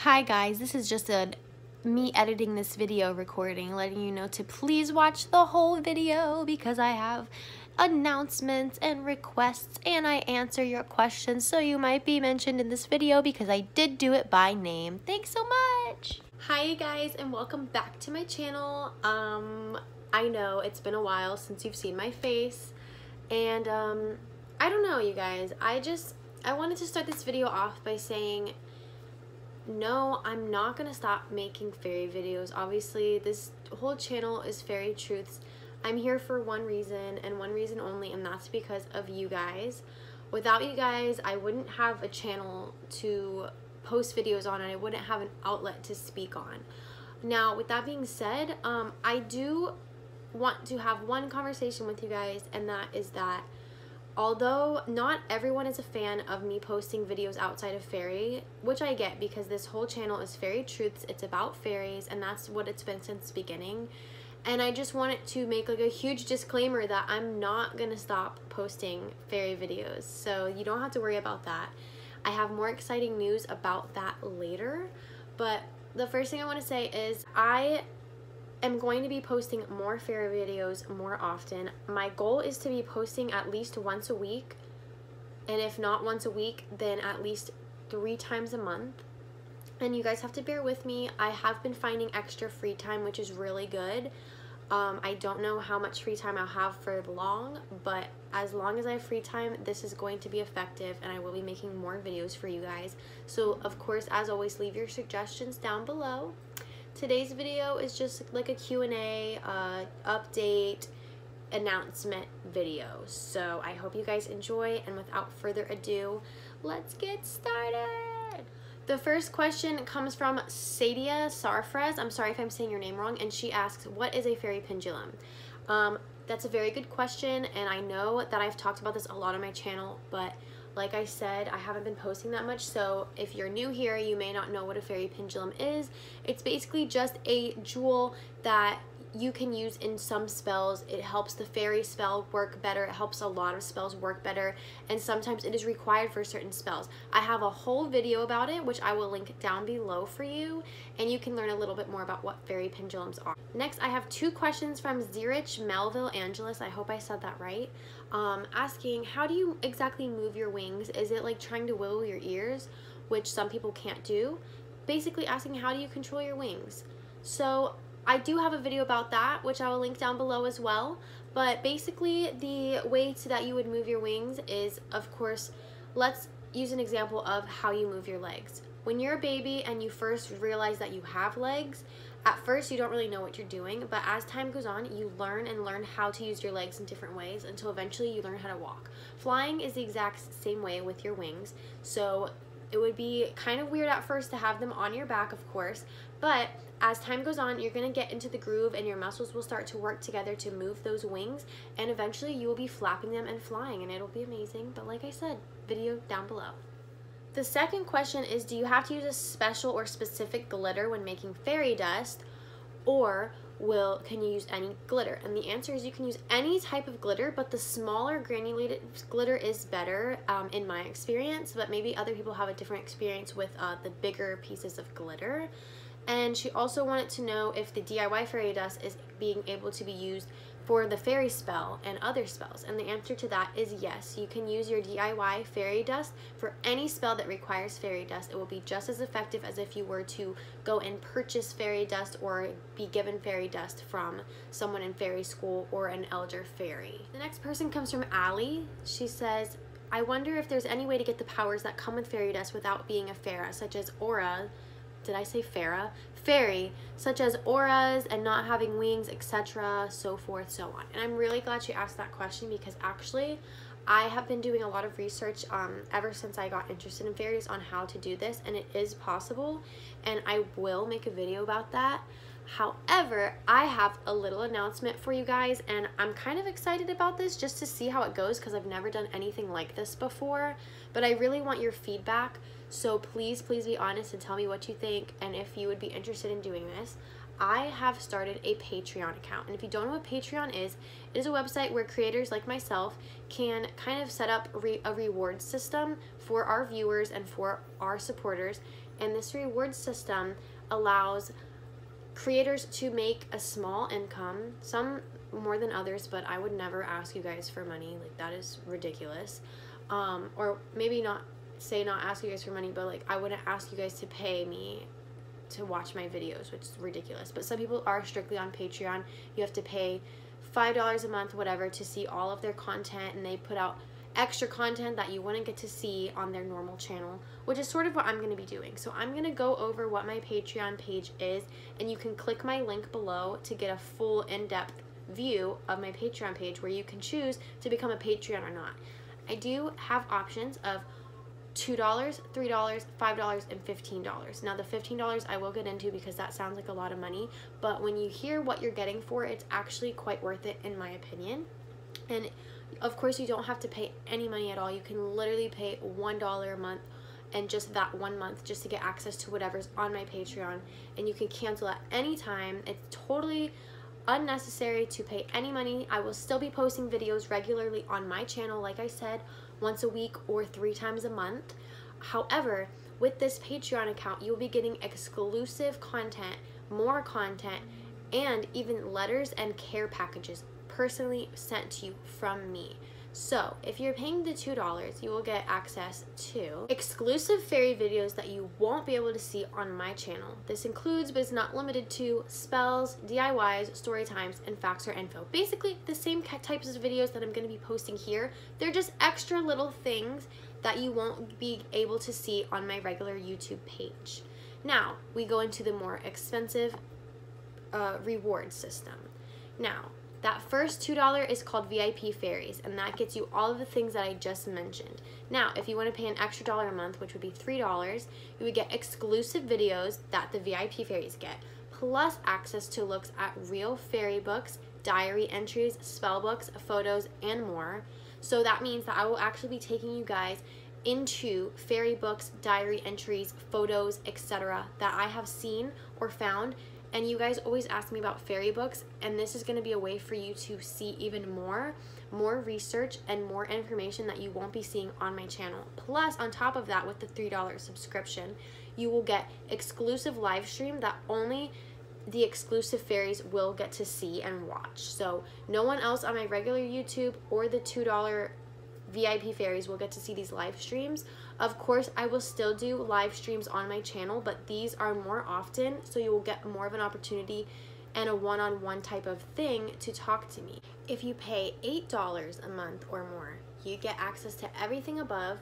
Hi guys, this is just me editing this video recording, letting you know to please watch the whole video because I have announcements and requests and I answer your questions, so you might be mentioned in this video because I did do it by name. Thanks so much! Hi you guys and welcome back to my channel. I know it's been a while since you've seen my face and I don't know you guys, I wanted to start this video off by saying no, I'm not gonna stop making fairy videos. Obviously, this whole channel is Fairy Truths. I'm here for one reason and one reason only, and that's because of you guys. Without you guys, I wouldn't have a channel to post videos on and I wouldn't have an outlet to speak on. Now, with that being said, I do want to have one conversation with you guys, and that is that although not everyone is a fan of me posting videos outside of fairy, which I get because this whole channel is Fairy Truths, it's about fairies, and that's what it's been since the beginning. And I just wanted to make like a huge disclaimer that I'm not gonna stop posting fairy videos, so you don't have to worry about that. I have more exciting news about that later, but the first thing I want to say is I'm going to be posting more fairy videos more often. My goal is to be posting at least once a week, and if not once a week, then at least 3 times a month. And you guys have to bear with me. I have been finding extra free time, which is really good. I don't know how much free time I'll have for long, but as long as I have free time, this is going to be effective and I will be making more videos for you guys. So of course, as always, leave your suggestions down below. Today's video is just like a Q&A, update, announcement video. So I hope you guys enjoy, and without further ado, let's get started. The first question comes from Sadia Sarfraz. I'm sorry if I'm saying your name wrong, and she asks, what is a fairy pendulum? That's a very good question, and I know that I've talked about this a lot on my channel, but like I said, I haven't been posting that much, so if you're new here, you may not know what a fairy pendulum is. It's basically just a jewel that you can use in some spells. It helps the fairy spell work better. It helps a lot of spells work better, and sometimes it is required for certain spells. I have a whole video about it, which I will link down below for you, and you can learn a little bit more about what fairy pendulums are. Next, I have 2 questions from Zirich Melville Angeles. I hope I said that right. Asking, how do you exactly move your wings? Is it like trying to wiggle your ears, which some people can't do? Basically asking, how do you control your wings? So I do have a video about that, which I will link down below as well. But basically, the way that you would move your wings is, of course, let's use an example of how you move your legs. When you're a baby and you first realize that you have legs, at first you don't really know what you're doing, but as time goes on, you learn how to use your legs in different ways until eventually you learn how to walk. Flying is the exact same way with your wings, so it would be kind of weird at first to have them on your back, of course, but as time goes on, you're going to get into the groove and your muscles will start to work together to move those wings, and eventually you will be flapping them and flying, and it'll be amazing. But like I said, video down below. The second question is, do you have to use a special or specific glitter when making fairy dust, or can you use any glitter? And the answer is you can use any type of glitter, but the smaller granulated glitter is better in my experience, but maybe other people have a different experience with the bigger pieces of glitter. And she also wanted to know if the DIY fairy dust is being able to be used for the fairy spell and other spells, and the answer to that is yes. You can use your DIY fairy dust for any spell that requires fairy dust. It will be just as effective as if you were to go and purchase fairy dust or be given fairy dust from someone in fairy school or an elder fairy. The next person comes from Allie. She says, I wonder if there's any way to get the powers that come with fairy dust without being a Farah, such as aura. Did I say Farah? Fairy, such as auras and not having wings, etc., so forth, so on. And I'm really glad she asked that question because actually I have been doing a lot of research ever since I got interested in fairies on how to do this, and it is possible, and I will make a video about that. However, I have a little announcement for you guys, and I'm kind of excited about this just to see how it goes because I've never done anything like this before, but I really want your feedback. So please be honest and tell me what you think and if you would be interested in doing this. I have started a Patreon account, and if you don't know what Patreon is, it is a website where creators like myself can kind of set up a reward system for our viewers and for our supporters, And this reward system allows creators to make a small income, some more than others, but I would never ask you guys for money. Like, that is ridiculous. Or maybe not ask you guys for money, but like, I wouldn't ask you guys to pay me to watch my videos, which is ridiculous. But some people are strictly on Patreon. You have to pay $5 a month, whatever, to see all of their content, and they put out extra content that you wouldn't get to see on their normal channel, which is sort of what I'm going to be doing. So I'm going to go over what my Patreon page is, and you can click my link below to get a full in-depth view of my Patreon page where you can choose to become a Patreon or not. I do have options of $2, $3, $5, and $15. Now the $15 I will get into because that sounds like a lot of money, but when you hear what you're getting for, it's actually quite worth it in my opinion. And of course, you don't have to pay any money at all. You can literally pay $1 a month, and just that 1 month, just to get access to whatever's on my Patreon, and you can cancel at any time. It's totally unnecessary to pay any money. I will still be posting videos regularly on my channel, like I said, once a week or 3 times a month. However, with this Patreon account, you'll be getting exclusive content, more content, and even letters and care packages personally sent to you from me. So if you're paying the $2, you will get access to exclusive fairy videos that you won't be able to see on my channel. This includes, but is not limited to, spells, DIYs, story times, and facts or info. Basically the same types of videos that I'm going to be posting here. They're just extra little things that you won't be able to see on my regular YouTube page. Now we go into the more expensive reward system. Now, that first $2 is called VIP Fairies, and that gets you all of the things that I just mentioned. Now, if you want to pay an extra $1 a month, which would be $3, you would get exclusive videos that the VIP Fairies get, plus access to looks at real fairy books, diary entries, spell books, photos, and more. So that means that I will actually be taking you guys into fairy books, diary entries, photos, etc. that I have seen or found. And you guys always ask me about fairy books, and this is going to be a way for you to see even more research and more information that you won't be seeing on my channel. Plus, on top of that, with the $3 subscription, you will get exclusive live stream that only the exclusive fairies will get to see and watch. So no one else on my regular YouTube or the $2 VIP fairies will get to see these live streams. Of course, I will still do live streams on my channel, but these are more often, so you will get more of an opportunity and a one-on-one type of thing to talk to me. If you pay $8 a month or more, you get access to everything above,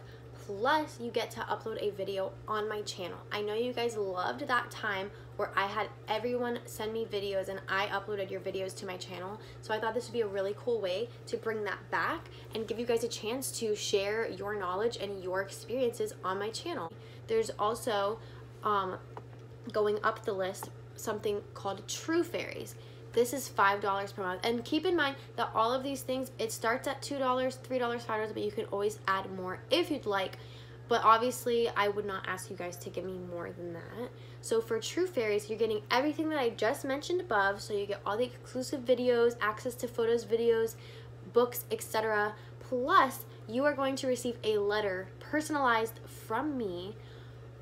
plus you get to upload a video on my channel. I know you guys loved that time where I had everyone send me videos and I uploaded your videos to my channel, so I thought this would be a really cool way to bring that back and give you guys a chance to share your knowledge and your experiences on my channel. There's also, going up the list, something called True Fairies. This is $5 per month, and keep in mind that all of these things, it starts at $2, $3, $5, but you can always add more if you'd like. But obviously, I would not ask you guys to give me more than that. So for True Fairies, you're getting everything that I just mentioned above. So you get all the exclusive videos, access to photos, videos, books, etc. Plus, you are going to receive a letter personalized from me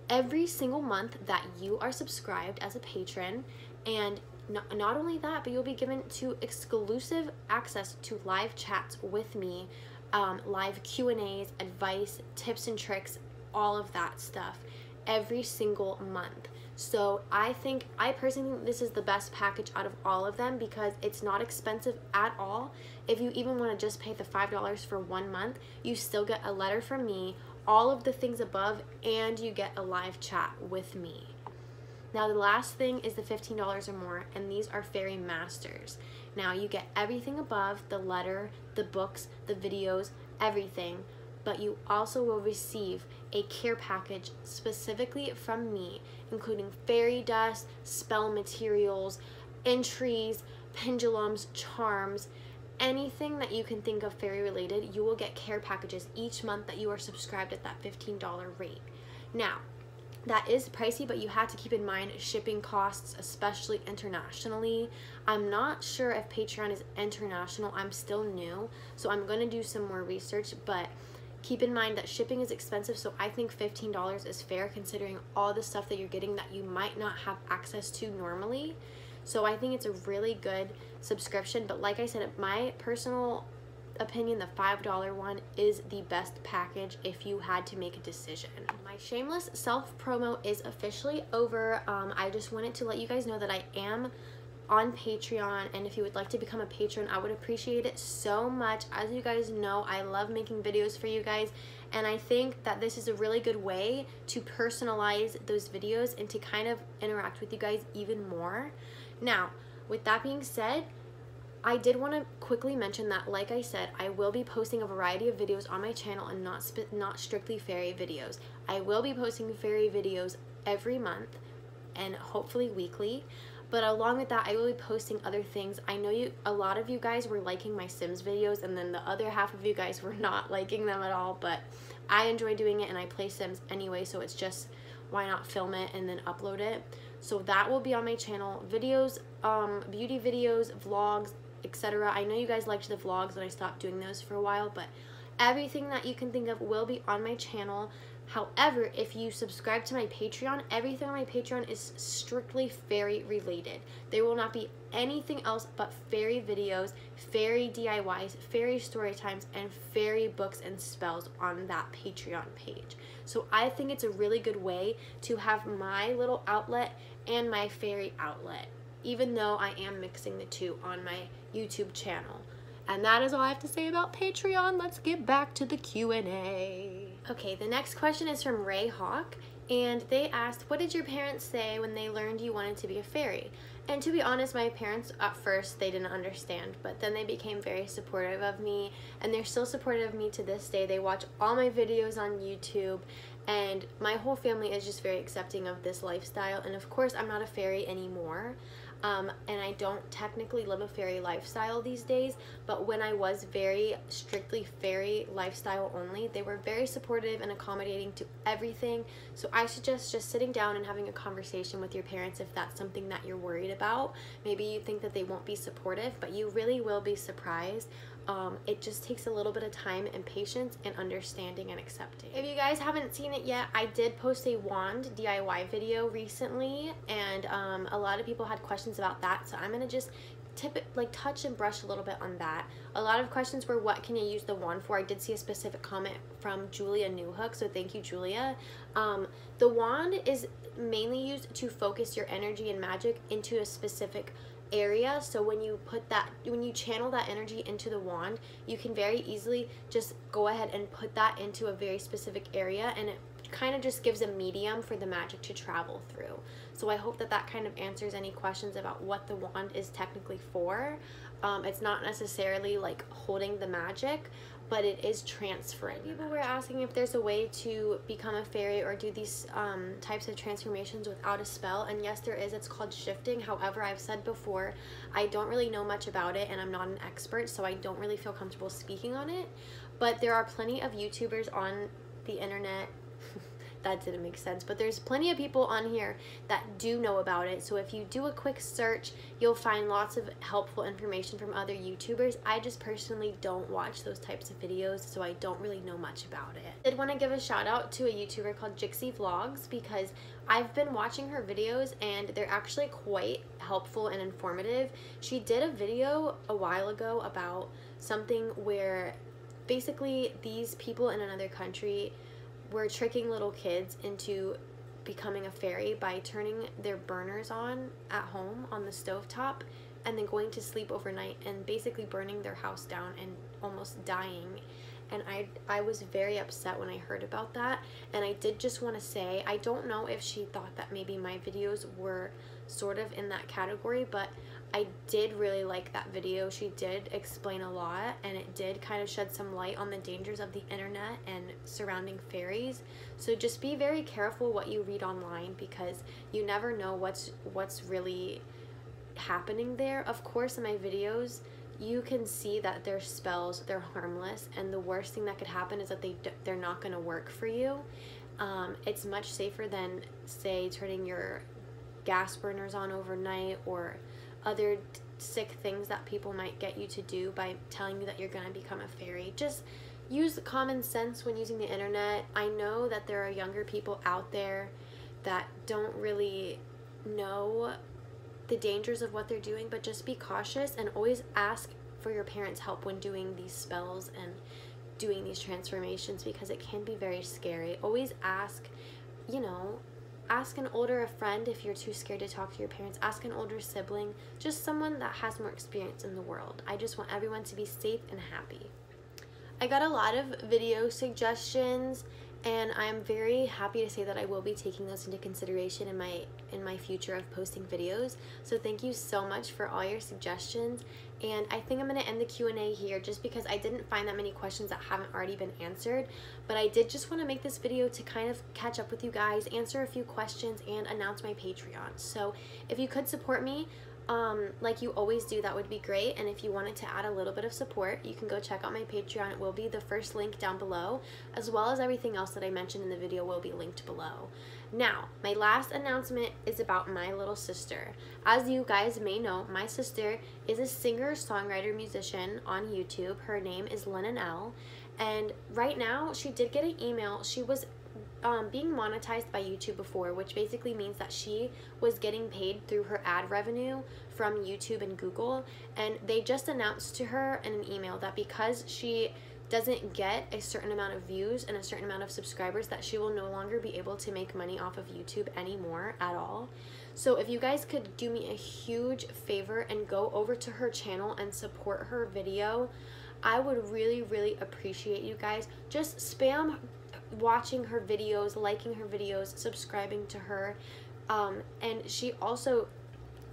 every single month that you are subscribed as a patron. And not only that, but you'll be given to exclusive access to live chats with me, live Q&As, advice, tips and tricks, all of that stuff every single month. So I personally think this is the best package out of all of them because it's not expensive at all. If you even want to just pay the $5 for 1 month, you still get a letter from me, all of the things above, and you get a live chat with me. Now the last thing is the $15 or more, and these are Fairy Masters. Now you get everything above, the letter, the books, the videos, everything, but you also will receive a care package specifically from me, including fairy dust, spell materials, entries, pendulums, charms, anything that you can think of fairy related. You will get care packages each month that you are subscribed at that $15 rate. Now, that is pricey, but you have to keep in mind shipping costs, especially internationally. I'm not sure if Patreon is international. I'm still new, so I'm going to do some more research, but keep in mind that shipping is expensive, so I think $15 is fair considering all the stuff that you're getting that you might not have access to normally. So I think it's a really good subscription, but like I said, my personal opinion, the $5 one is the best package if you had to make a decision. My shameless self promo is officially over. I just wanted to let you guys know that I am on Patreon, and if you would like to become a patron, I would appreciate it so much. As you guys know, I love making videos for you guys, and I think that this is a really good way to personalize those videos and to kind of interact with you guys even more. Now, with that being said, I did want to quickly mention that, like I said, I will be posting a variety of videos on my channel and not strictly fairy videos. I will be posting fairy videos every month and hopefully weekly. But along with that, I will be posting other things. I know a lot of you guys were liking my Sims videos, and then the other half of you guys were not liking them at all, but I enjoy doing it and I play Sims anyway, so it's just, why not film it and then upload it? So that will be on my channel. Videos, beauty videos, vlogs, etc. I know you guys liked the vlogs and I stopped doing those for a while, but everything that you can think of will be on my channel. However, if you subscribe to my Patreon, everything on my Patreon is strictly fairy related. There will not be anything else but fairy videos, fairy DIYs, fairy story times, and fairy books and spells on that Patreon page. So I think it's a really good way to have my little outlet and my fairy outlet, even though I am mixing the two on my YouTube channel. And that is all I have to say about Patreon. Let's get back to the Q&A. Okay, the next question is from Ray Hawk, and they asked, what did your parents say when they learned you wanted to be a fairy? And to be honest, my parents, at first, they didn't understand, but then they became very supportive of me, and they're still supportive of me to this day. They watch all my videos on YouTube, and my whole family is just very accepting of this lifestyle. And of course, I'm not a fairy anymore. And I don't technically live a fairy lifestyle these days, but when I was very strictly fairy lifestyle only, they were very supportive and accommodating to everything. So I suggest just sitting down and having a conversation with your parents if that's something that you're worried about. Maybe you think that they won't be supportive, but you really will be surprised. It just takes a little bit of time and patience and understanding and accepting. If you guys haven't seen it yet, I did post a wand DIY video recently, and a lot of people had questions about that, so I'm gonna just touch and brush a little bit on that. A lot of questions were, what can you use the wand for? I did see a specific comment from Julia Newhook, so thank you, Julia. The wand is mainly used to focus your energy and magic into a specific area. So when you channel that energy into the wand, you can very easily just go ahead and put that into a very specific area, and it kind of just gives a medium for the magic to travel through. So I hope that that kind of answers any questions about what the wand is technically for. It's not necessarily like holding the magic, but it is transferring. People were asking if there's a way to become a fairy or do these types of transformations without a spell, and yes, there is. It's called shifting. However, I've said before, I don't really know much about it, and I'm not an expert, so I don't really feel comfortable speaking on it. But there are plenty of YouTubers on the internet that didn't make sense, but there's plenty of people on here that do know about it. So if you do a quick search, you'll find lots of helpful information from other YouTubers. I just personally don't watch those types of videos, so I don't really know much about it. I did want to give a shout out to a YouTuber called Jixie Vlogs, because I've been watching her videos and they're actually quite helpful and informative. She did a video a while ago about something where basically these people in another country were tricking little kids into becoming a fairy by turning their burners on at home on the stovetop and then going to sleep overnight and basically burning their house down and almost dying. And I was very upset when I heard about that, and I did just want to say, I don't know if she thought that maybe my videos were sort of in that category, but I did really like that video. She did explain a lot, and it did kind of shed some light on the dangers of the internet and surrounding fairies. So just be very careful what you read online, because you never know what's really happening there. Of course, in my videos, you can see that their spells, they're harmless, and the worst thing that could happen is that they're not going to work for you. It's much safer than, say, turning your gas burners on overnight or other sick things that people might get you to do by telling you that you're going to become a fairy. Just use common sense when using the internet. I know that there are younger people out there that don't really know the dangers of what they're doing, but just be cautious and always ask for your parents' help when doing these spells and doing these transformations, because it can be very scary. Always ask, you know, ask an older friend if you're too scared to talk to your parents. Ask an older sibling, just someone that has more experience in the world. I just want everyone to be safe and happy. I got a lot of video suggestions, and I'm very happy to say that I will be taking those into consideration in my future of posting videos. So thank you so much for all your suggestions, and I think I'm going to end the Q&A here just because I didn't find that many questions that haven't already been answered, but I did just want to make this video to kind of catch up with you guys, answer a few questions, and announce my Patreon. So if you could support me like you always do, that would be great. And if you wanted to add a little bit of support, you can go check out my Patreon. It will be the first link down below, as well as everything else that I mentioned in the video will be linked below. Now, my last announcement is about my little sister. As you guys may know, my sister is a singer, songwriter, musician on YouTube. Her name is Lennon L. And right now, she did get an email. She was being monetized by YouTube before, which basically means that she was getting paid through her ad revenue from YouTube and Google, and they just announced to her in an email that because she doesn't get a certain amount of views and a certain amount of subscribers, that she will no longer be able to make money off of YouTube anymore at all. So if you guys could do me a huge favor and go over to her channel and support her video, I would really, really appreciate you guys. Just spam watching her videos, liking her videos, subscribing to her, and she also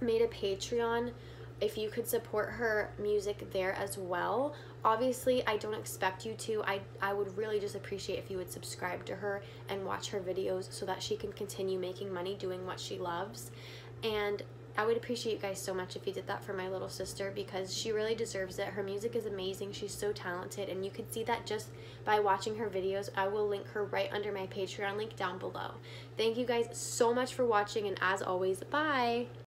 made a Patreon if you could support her music there as well. Obviously, I don't expect you to. I would really just appreciate if you would subscribe to her and watch her videos so that she can continue making money doing what she loves. And I would appreciate you guys so much if you did that for my little sister, because she really deserves it. Her music is amazing. She's so talented, and you can see that just by watching her videos. I will link her right under my Patreon link down below. Thank you guys so much for watching, and as always, bye!